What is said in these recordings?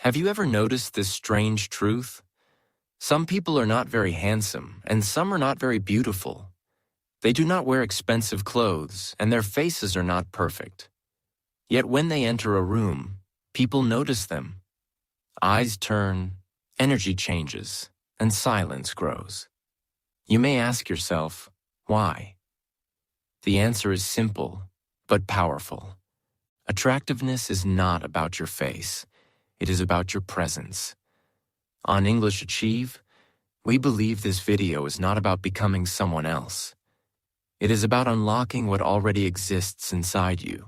Have you ever noticed this strange truth? Some people are not very handsome, and some are not very beautiful. They do not wear expensive clothes, and their faces are not perfect. Yet when they enter a room, people notice them. Eyes turn, energy changes, and silence grows. You may ask yourself, why? The answer is simple, but powerful. Attractiveness is not about your face. It is about your presence. On English Achieve, we believe this video is not about becoming someone else. It is about unlocking what already exists inside you.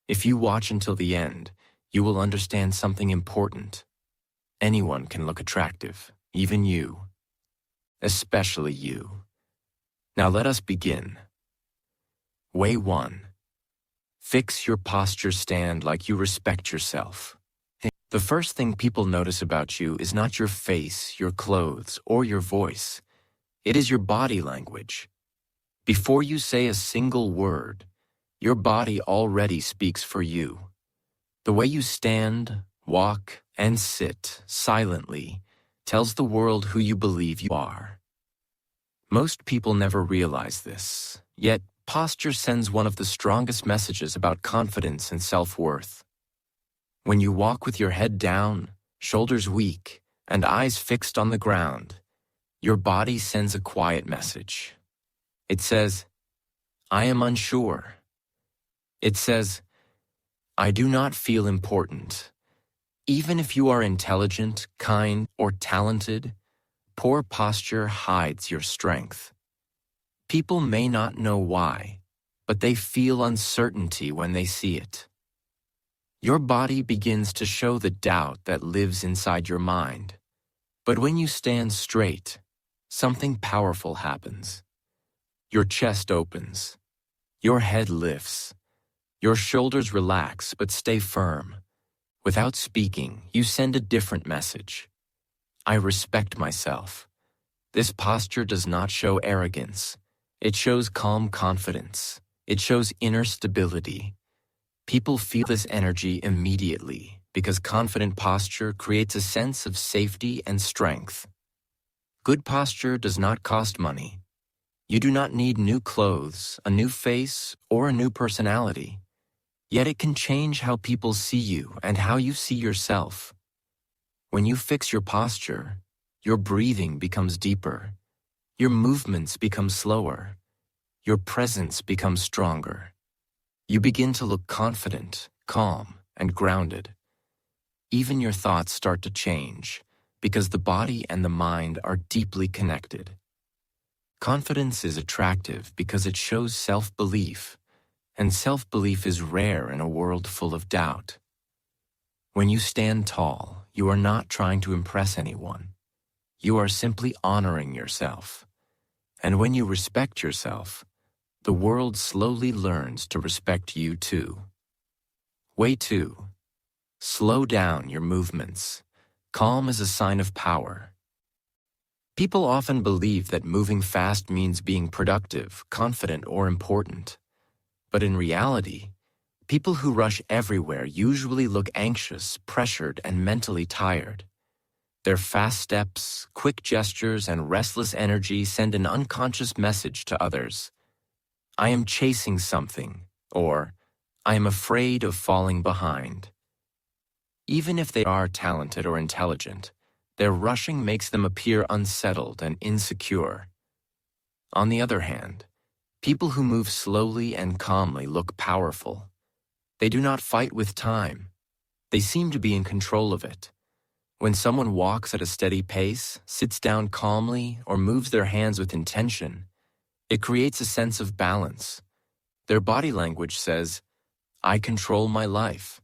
If you watch until the end, you will understand something important. Anyone can look attractive, even you. Especially you. Now let us begin. Way 1. Fix your posture stand like you respect yourself. The first thing people notice about you is not your face, your clothes, or your voice. It is your body language. Before you say a single word, your body already speaks for you. The way you stand, walk, and sit silently tells the world who you believe you are. Most people never realize this, yet posture sends one of the strongest messages about confidence and self-worth. When you walk with your head down, shoulders weak, and eyes fixed on the ground, your body sends a quiet message. It says, I am unsure. It says, I do not feel important. Even if you are intelligent, kind, or talented, poor posture hides your strength. People may not know why, but they feel uncertainty when they see it. Your body begins to show the doubt that lives inside your mind. But when you stand straight, something powerful happens. Your chest opens. Your head lifts. Your shoulders relax but stay firm. Without speaking, you send a different message. I respect myself. This posture does not show arrogance. It shows calm confidence. It shows inner stability. People feel this energy immediately because confident posture creates a sense of safety and strength. Good posture does not cost money. You do not need new clothes, a new face, or a new personality. Yet it can change how people see you and how you see yourself. When you fix your posture, your breathing becomes deeper. Your movements become slower. Your presence becomes stronger. You begin to look confident, calm, and grounded. Even your thoughts start to change because the body and the mind are deeply connected. Confidence is attractive because it shows self-belief, and self-belief is rare in a world full of doubt. When you stand tall, you are not trying to impress anyone. You are simply honoring yourself. And when you respect yourself, the world slowly learns to respect you too. Way 2. Slow down your movements. Calm is a sign of power. People often believe that moving fast means being productive, confident, or important. But in reality, people who rush everywhere usually look anxious, pressured, and mentally tired. Their fast steps, quick gestures, and restless energy send an unconscious message to others. I am chasing something, or I am afraid of falling behind. Even if they are talented or intelligent, their rushing makes them appear unsettled and insecure. On the other hand, people who move slowly and calmly look powerful. They do not fight with time. They seem to be in control of it. When someone walks at a steady pace, sits down calmly, or moves their hands with intention, it creates a sense of balance. Their body language says, I control my life.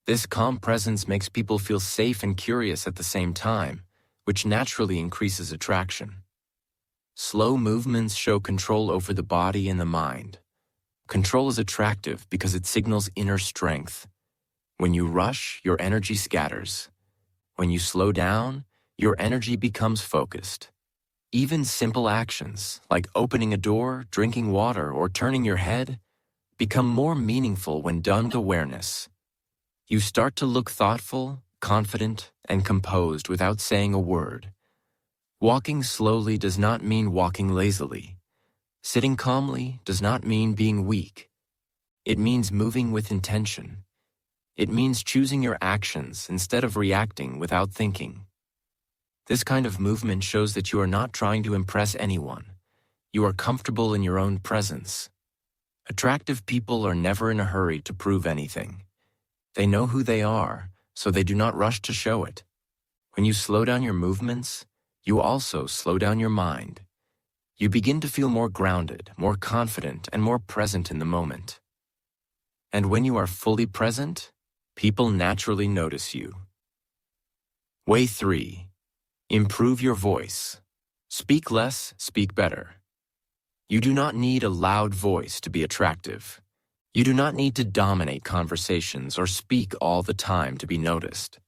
This calm presence makes people feel safe and curious at the same time, which naturally increases attraction. Slow movements show control over the body and the mind. Control is attractive because it signals inner strength. When you rush, your energy scatters. When you slow down, your energy becomes focused. Even simple actions, like opening a door, drinking water, or turning your head, become more meaningful when done with awareness. You start to look thoughtful, confident, and composed without saying a word. Walking slowly does not mean walking lazily. Sitting calmly does not mean being weak. It means moving with intention. It means choosing your actions instead of reacting without thinking. This kind of movement shows that you are not trying to impress anyone. You are comfortable in your own presence. Attractive people are never in a hurry to prove anything. They know who they are, so they do not rush to show it. When you slow down your movements, you also slow down your mind. You begin to feel more grounded, more confident, and more present in the moment. And when you are fully present, people naturally notice you. Way 3. Improve your voice. Speak less, speak better. You do not need a loud voice to be attractive. You do not need to dominate conversations or speak all the time to be noticed.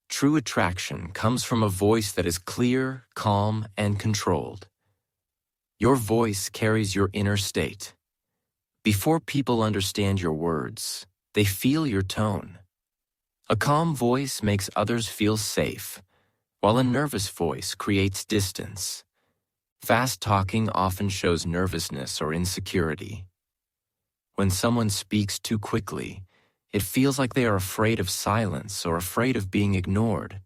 True attraction comes from a voice that is clear, calm, and controlled. Your voice carries your inner state. Before people understand your words, they feel your tone. A calm voice makes others feel safe, while a nervous voice creates distance. Fast talking often shows nervousness or insecurity. When someone speaks too quickly, it feels like they are afraid of silence or afraid of being ignored.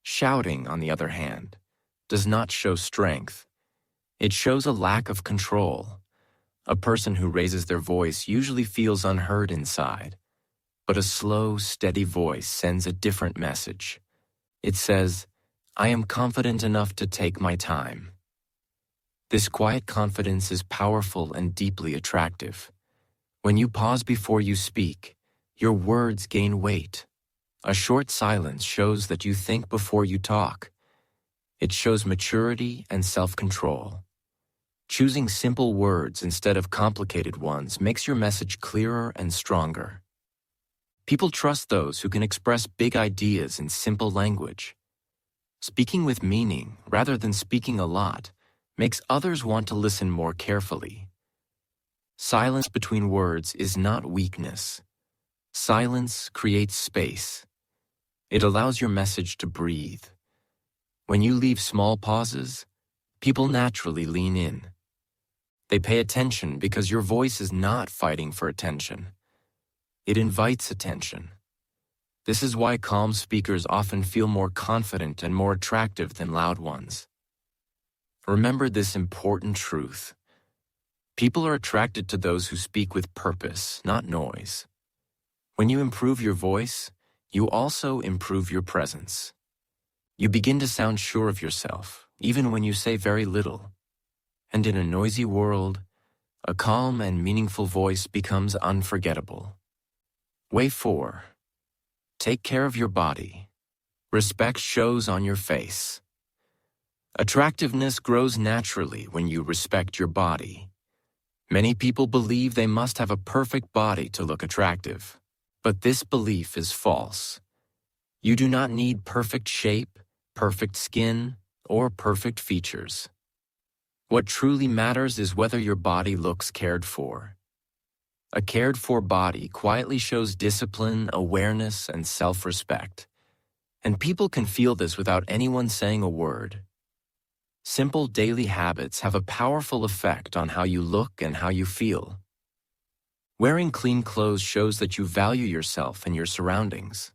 Shouting, on the other hand, does not show strength. It shows a lack of control. A person who raises their voice usually feels unheard inside, but a slow, steady voice sends a different message. It says, "I am confident enough to take my time." This quiet confidence is powerful and deeply attractive. When you pause before you speak, your words gain weight. A short silence shows that you think before you talk. It shows maturity and self-control. Choosing simple words instead of complicated ones makes your message clearer and stronger. People trust those who can express big ideas in simple language. Speaking with meaning, rather than speaking a lot, makes others want to listen more carefully. Silence between words is not weakness. Silence creates space. It allows your message to breathe. When you leave small pauses, people naturally lean in. They pay attention because your voice is not fighting for attention. It invites attention. This is why calm speakers often feel more confident and more attractive than loud ones. Remember this important truth. People are attracted to those who speak with purpose, not noise. When you improve your voice, you also improve your presence. You begin to sound sure of yourself, even when you say very little. And in a noisy world, a calm and meaningful voice becomes unforgettable. Way 4. Take care of your body. Respect shows on your face. Attractiveness grows naturally when you respect your body. Many people believe they must have a perfect body to look attractive, but this belief is false. You do not need perfect shape, perfect skin, or perfect features. What truly matters is whether your body looks cared for. A cared-for body quietly shows discipline, awareness, and self-respect. And people can feel this without anyone saying a word. Simple daily habits have a powerful effect on how you look and how you feel. Wearing clean clothes shows that you value yourself and your surroundings.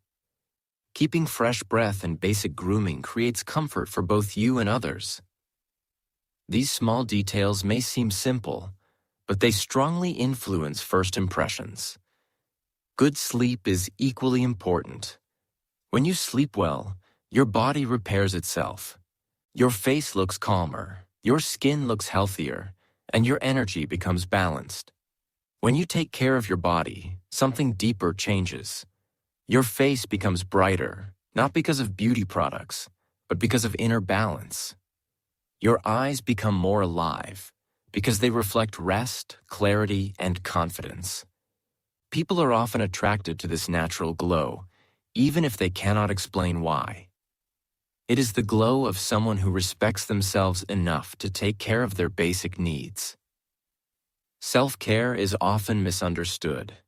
Keeping fresh breath and basic grooming creates comfort for both you and others. These small details may seem simple, but they strongly influence first impressions. Good sleep is equally important. When you sleep well, your body repairs itself. Your face looks calmer, your skin looks healthier, and your energy becomes balanced. When you take care of your body, something deeper changes. Your face becomes brighter, not because of beauty products, but because of inner balance. Your eyes become more alive, because they reflect rest, clarity, and confidence. People are often attracted to this natural glow, even if they cannot explain why. It is the glow of someone who respects themselves enough to take care of their basic needs. Self-care is often misunderstood.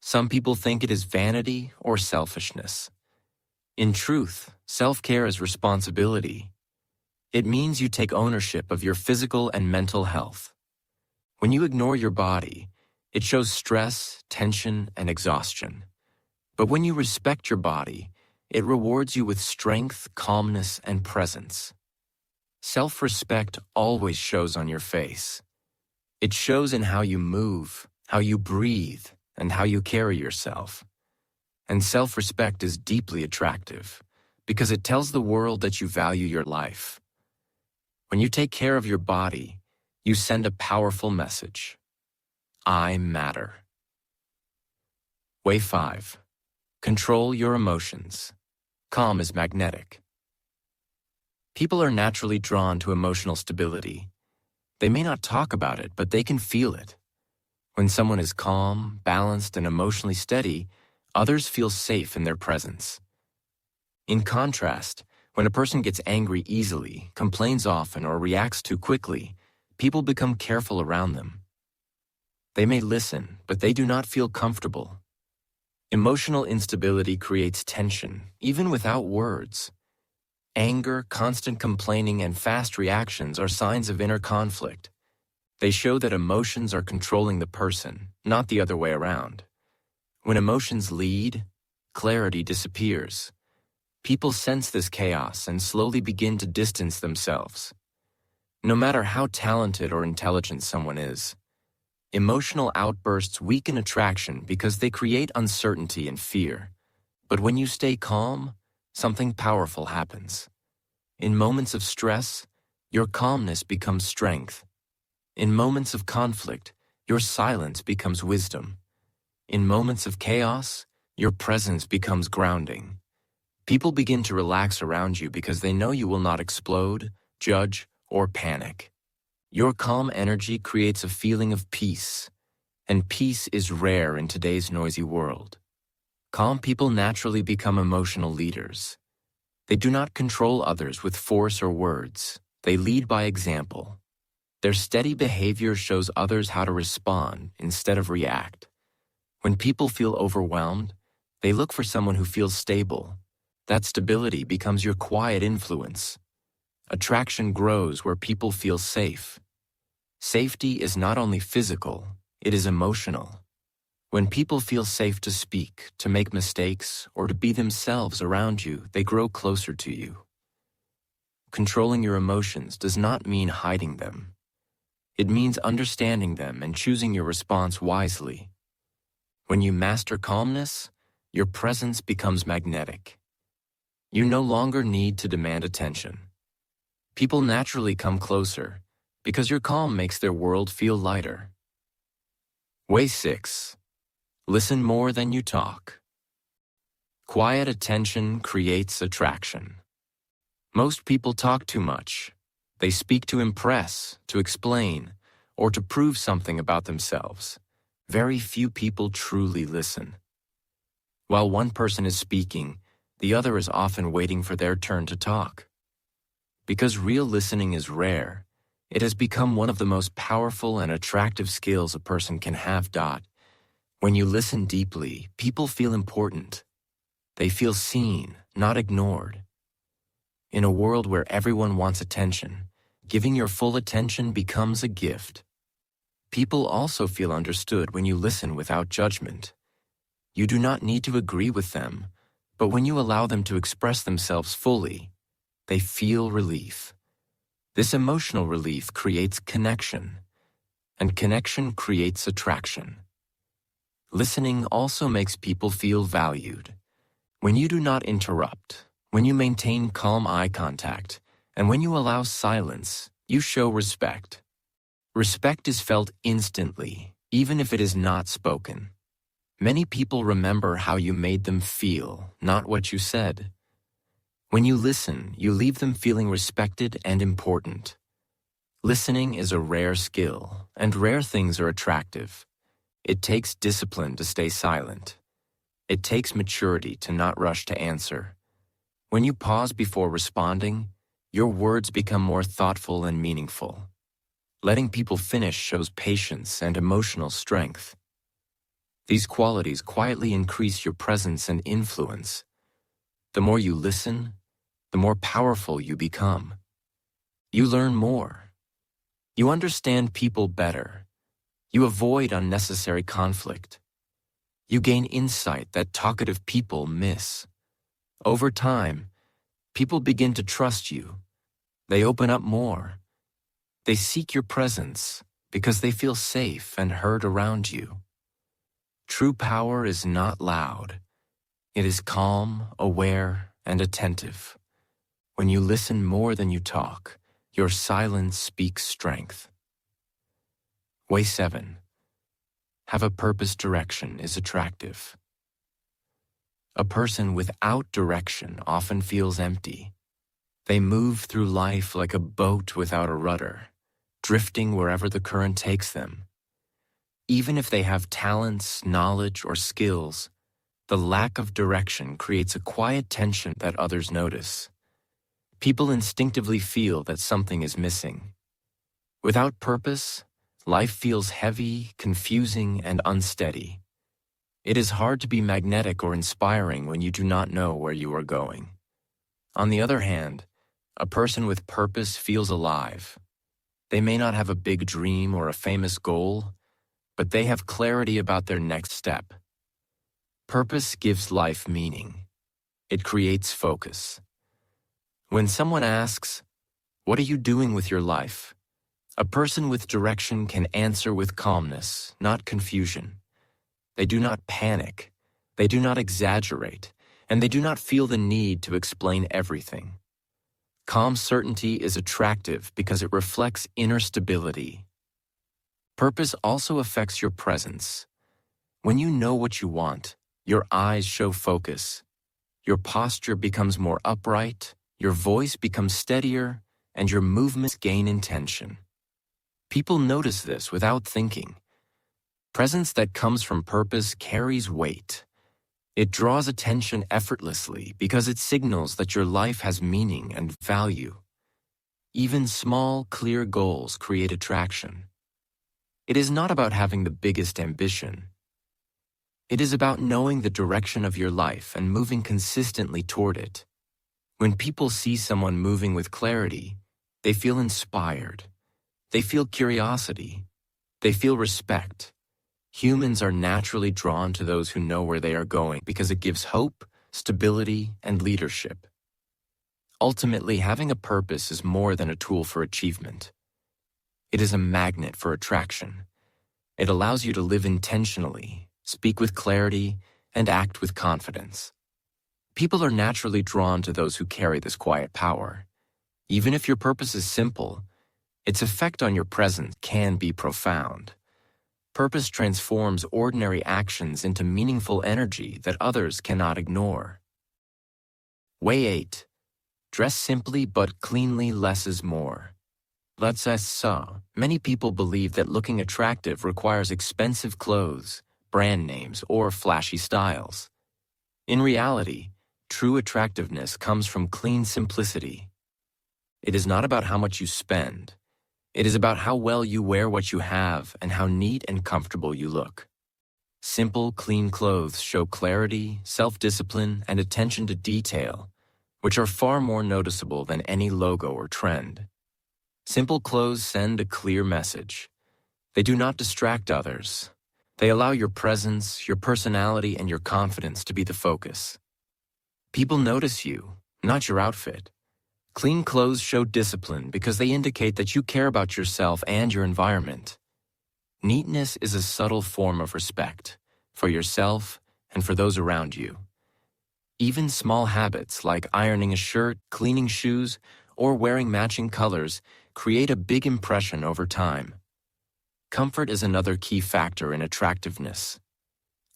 Some people think it is vanity or selfishness. In truth, self-care is responsibility. It means you take ownership of your physical and mental health. When you ignore your body, it shows stress, tension, and exhaustion. But when you respect your body, it rewards you with strength, calmness, and presence. Self-respect always shows on your face. It shows in how you move, how you breathe, and how you carry yourself. And self-respect is deeply attractive because it tells the world that you value your life. When you take care of your body, you send a powerful message. I matter. Way 5. Control your emotions. Calm is magnetic. People are naturally drawn to emotional stability. They may not talk about it, but they can feel it. When someone is calm, balanced, and emotionally steady, others feel safe in their presence. In contrast, when a person gets angry easily, complains often, or reacts too quickly, people become careful around them. They may listen, but they do not feel comfortable. Emotional instability creates tension, even without words. Anger, constant complaining, and fast reactions are signs of inner conflict. They show that emotions are controlling the person, not the other way around. When emotions lead, clarity disappears. People sense this chaos and slowly begin to distance themselves. No matter how talented or intelligent someone is, emotional outbursts weaken attraction because they create uncertainty and fear. But when you stay calm, something powerful happens. In moments of stress, your calmness becomes strength. In moments of conflict, your silence becomes wisdom. In moments of chaos, your presence becomes grounding. People begin to relax around you because they know you will not explode, judge, or panic. Your calm energy creates a feeling of peace, and peace is rare in today's noisy world. Calm people naturally become emotional leaders. They do not control others with force or words. They lead by example. Their steady behavior shows others how to respond instead of react. When people feel overwhelmed, they look for someone who feels stable. That stability becomes your quiet influence. Attraction grows where people feel safe. Safety is not only physical, it is emotional. When people feel safe to speak, to make mistakes, or to be themselves around you, they grow closer to you. Controlling your emotions does not mean hiding them. It means understanding them and choosing your response wisely. When you master calmness, your presence becomes magnetic. You no longer need to demand attention. People naturally come closer because your calm makes their world feel lighter. Way 6. Listen more than you talk. Quiet attention creates attraction. Most people talk too much. They speak to impress, to explain, or to prove something about themselves. Very few people truly listen. While one person is speaking, the other is often waiting for their turn to talk. Because real listening is rare, it has become one of the most powerful and attractive skills a person can have. When you listen deeply, people feel important. They feel seen, not ignored. In a world where everyone wants attention, giving your full attention becomes a gift. People also feel understood when you listen without judgment. You do not need to agree with them, but when you allow them to express themselves fully, they feel relief. This emotional relief creates connection, and connection creates attraction. Listening also makes people feel valued. When you do not interrupt, when you maintain calm eye contact, and when you allow silence, you show respect. Respect is felt instantly, even if it is not spoken. Many people remember how you made them feel, not what you said. When you listen, you leave them feeling respected and important. Listening is a rare skill, and rare things are attractive. It takes discipline to stay silent. It takes maturity to not rush to answer. When you pause before responding, your words become more thoughtful and meaningful. Letting people finish shows patience and emotional strength. These qualities quietly increase your presence and influence. The more you listen, the more powerful you become. You learn more. You understand people better. You avoid unnecessary conflict. You gain insight that talkative people miss. Over time, people begin to trust you. They open up more. They seek your presence because they feel safe and heard around you. True power is not loud. It is calm, aware, and attentive. When you listen more than you talk, your silence speaks strength. Way 7. Have a purpose. Direction is attractive. A person without direction often feels empty. They move through life like a boat without a rudder, drifting wherever the current takes them. Even if they have talents, knowledge, or skills, the lack of direction creates a quiet tension that others notice. People instinctively feel that something is missing. Without purpose, life feels heavy, confusing, and unsteady. It is hard to be magnetic or inspiring when you do not know where you are going. On the other hand, a person with purpose feels alive. They may not have a big dream or a famous goal, but they have clarity about their next step. Purpose gives life meaning. It creates focus. When someone asks, "What are you doing with your life?" a person with direction can answer with calmness, not confusion. They do not panic, they do not exaggerate, and they do not feel the need to explain everything. Calm certainty is attractive because it reflects inner stability. Purpose also affects your presence. When you know what you want, your eyes show focus. Your posture becomes more upright, your voice becomes steadier, and your movements gain intention. People notice this without thinking. Presence that comes from purpose carries weight. It draws attention effortlessly because it signals that your life has meaning and value. Even small, clear goals create attraction. It is not about having the biggest ambition. It is about knowing the direction of your life and moving consistently toward it. When people see someone moving with clarity, they feel inspired. They feel curiosity. They feel respect. Humans are naturally drawn to those who know where they are going because it gives hope, stability, and leadership. Ultimately, having a purpose is more than a tool for achievement. It is a magnet for attraction. It allows you to live intentionally, speak with clarity, and act with confidence. People are naturally drawn to those who carry this quiet power. Even if your purpose is simple, its effect on your presence can be profound. Purpose transforms ordinary actions into meaningful energy that others cannot ignore. Way 8. Dress simply but cleanly. Less is more. Let's so. Many people believe that looking attractive requires expensive clothes, brand names, or flashy styles. In reality, true attractiveness comes from clean simplicity. It is not about how much you spend. It is about how well you wear what you have and how neat and comfortable you look. Simple, clean clothes show clarity, self-discipline, and attention to detail, which are far more noticeable than any logo or trend. Simple clothes send a clear message. They do not distract others. They allow your presence, your personality, and your confidence to be the focus. People notice you, not your outfit. Clean clothes show discipline because they indicate that you care about yourself and your environment. Neatness is a subtle form of respect for yourself and for those around you. Even small habits like ironing a shirt, cleaning shoes, or wearing matching colors create a big impression over time. Comfort is another key factor in attractiveness.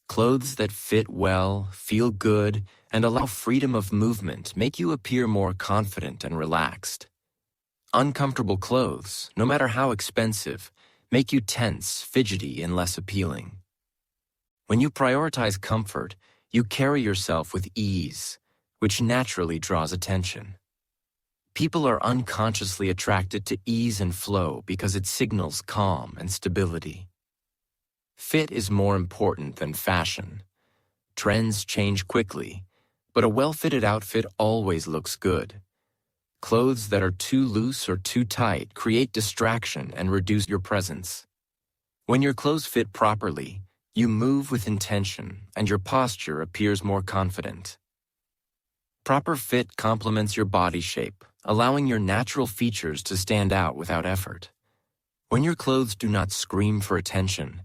Clothes that fit well, feel good, and allow freedom of movement make you appear more confident and relaxed. Uncomfortable clothes, no matter how expensive, make you tense, fidgety, and less appealing. When you prioritize comfort, you carry yourself with ease, which naturally draws attention. People are unconsciously attracted to ease and flow because it signals calm and stability. Fit is more important than fashion. Trends change quickly, but a well-fitted outfit always looks good. Clothes that are too loose or too tight create distraction and reduce your presence. When your clothes fit properly, you move with intention and your posture appears more confident. Proper fit complements your body shape, allowing your natural features to stand out without effort. When your clothes do not scream for attention,